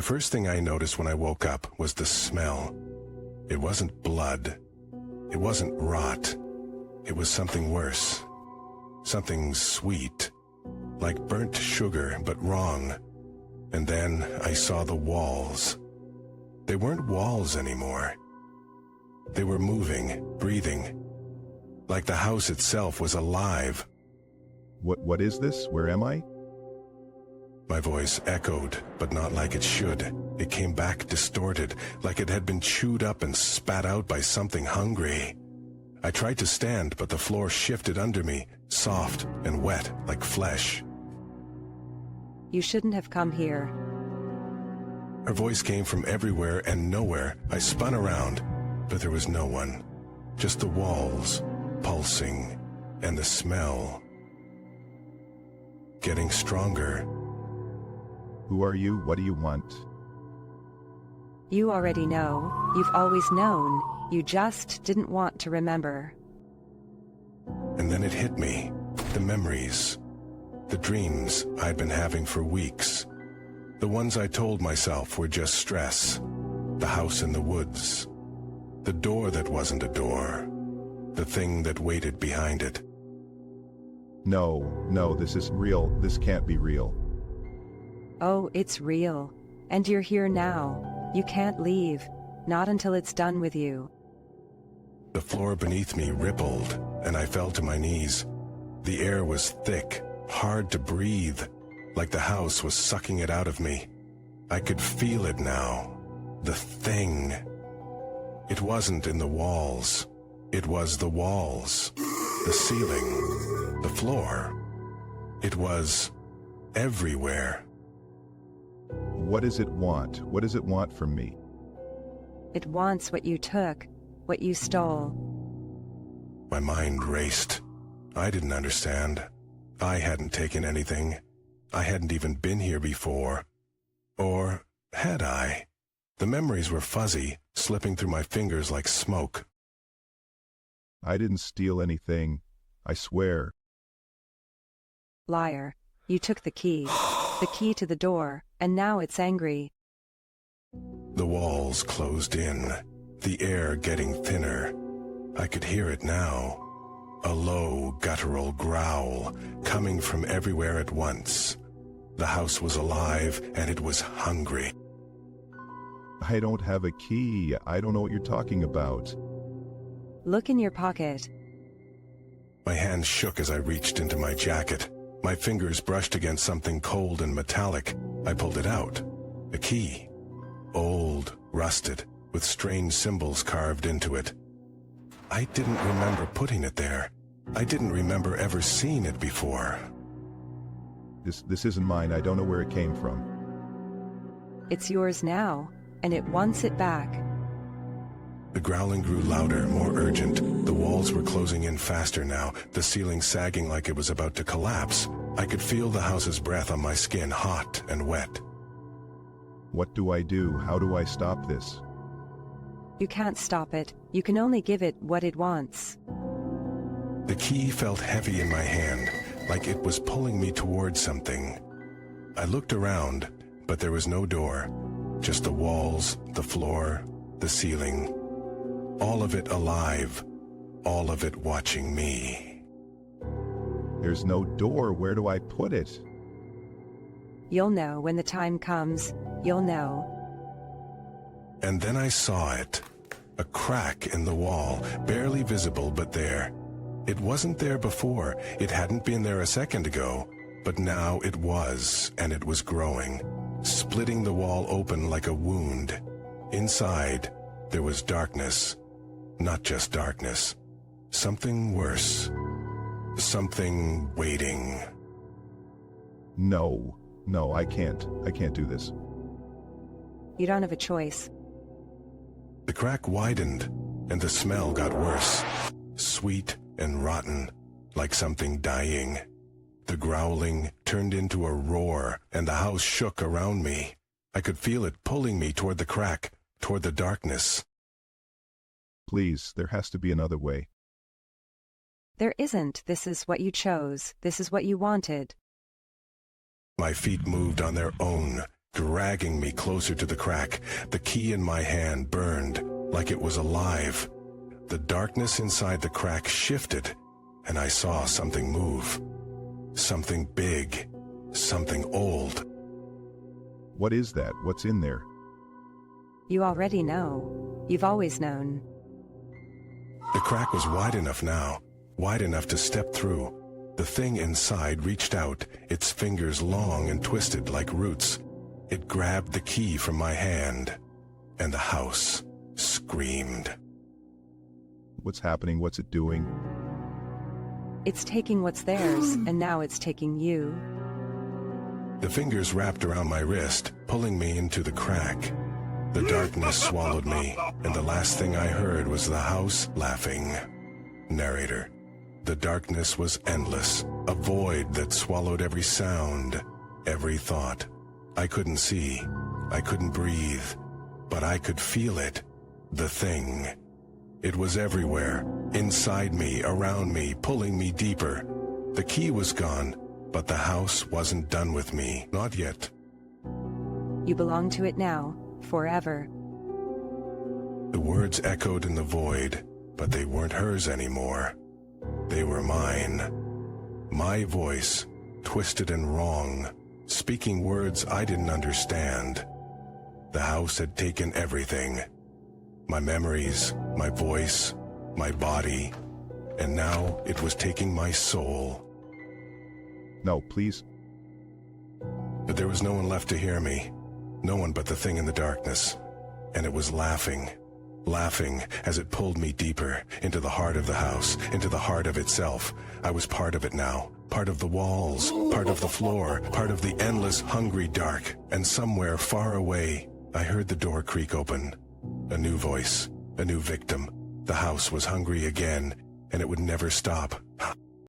The first thing I noticed when I woke up was the smell. It wasn't blood. It wasn't rot. It was something worse. Something sweet. Like burnt sugar, but wrong. And then I saw the walls. They weren't walls anymore. They were moving, breathing. Like the house itself was alive. What is this? Where am I? My voice echoed, but not like it should. It came back distorted, like it had been chewed up and spat out by something hungry. I tried to stand, but the floor shifted under me, soft and wet like flesh. You shouldn't have come here. Her voice came from everywhere and nowhere. I spun around, but there was no one. Just the walls, pulsing, and the smell. Getting stronger. Who are you? What do you want? You already know. You've always known. You just didn't want to remember. And then it hit me. The memories. The dreams I'd been having for weeks. The ones I told myself were just stress. The house in the woods. The door that wasn't a door. The thing that waited behind it. No, this is real. This can't be real. Oh, it's real. And you're here now. You can't leave. Not until it's done with you. The floor beneath me rippled, and I fell to my knees. The air was thick, hard to breathe, like the house was sucking it out of me. I could feel it now. The thing. It wasn't in the walls. It was the walls, the ceiling, the floor. It was everywhere. What does it want? What does it want from me? It wants what you took, what you stole. My mind raced. I didn't understand. I hadn't taken anything. I hadn't even been here before. Or had I? The memories were fuzzy, slipping through my fingers like smoke. I didn't steal anything. I swear. Liar. You took the key to the door, and now it's angry. The walls closed in, the air getting thinner. I could hear it now. A low, guttural growl, coming from everywhere at once. The house was alive, and it was hungry. I don't have a key. I don't know what you're talking about. Look in your pocket. My hands shook as I reached into my jacket. My fingers brushed against something cold and metallic. I pulled it out. A key. Old, rusted, with strange symbols carved into it. I didn't remember putting it there. I didn't remember ever seeing it before. This isn't mine. I don't know where it came from. It's yours now, and it wants it back. The growling grew louder, more urgent. The walls were closing in faster now, the ceiling sagging like it was about to collapse. I could feel the house's breath on my skin, hot and wet. What do I do? How do I stop this? You can't stop it. You can only give it what it wants. The key felt heavy in my hand, like it was pulling me towards something. I looked around, but there was no door. Just the walls, the floor, the ceiling. All of it alive. All of it watching me. There's no door. Where do I put it? You'll know when the time comes. You'll know. And then I saw it. A crack in the wall, barely visible but there. It wasn't there before. It hadn't been there a second ago. But now it was, and it was growing, splitting the wall open like a wound. Inside, there was darkness. Not just darkness. Something worse. Something waiting. No, I can't. I can't do this. You don't have a choice. The crack widened, and the smell got worse. Sweet and rotten, like something dying. The growling turned into a roar, and the house shook around me. I could feel it pulling me toward the crack, toward the darkness. Please, there has to be another way. There isn't. This is what you chose. This is what you wanted. My feet moved on their own, dragging me closer to the crack. The key in my hand burned like it was alive. The darkness inside the crack shifted, and I saw something move. Something big, something old. What is that? What's in there? You already know. You've always known. The crack was wide enough now, wide enough to step through. The thing inside reached out, its fingers long and twisted like roots. It grabbed the key from my hand, and the house screamed. What's happening? What's it doing? It's taking what's theirs, and now it's taking you. The fingers wrapped around my wrist, pulling me into the crack. The darkness swallowed me, and the last thing I heard was the house laughing. Narrator. The darkness was endless, a void that swallowed every sound, every thought. I couldn't see, I couldn't breathe, but I could feel it. The thing. It was everywhere, inside me, around me, pulling me deeper. The key was gone, but the house wasn't done with me, not yet. You belong to it now, forever. The words echoed in the void, but they weren't hers anymore. They were mine. My voice, twisted and wrong, speaking words I didn't understand. The house had taken everything. My memories, my voice, my body, and now it was taking my soul. No, please. But there was no one left to hear me. No one but the thing in the darkness. And it was laughing. Laughing as it pulled me deeper into the heart of the house, into the heart of itself. I was part of it now, part of the walls, part of the floor, part of the endless, hungry dark. And somewhere far away, I heard the door creak open. A new voice, a new victim. The house was hungry again, and it would never stop.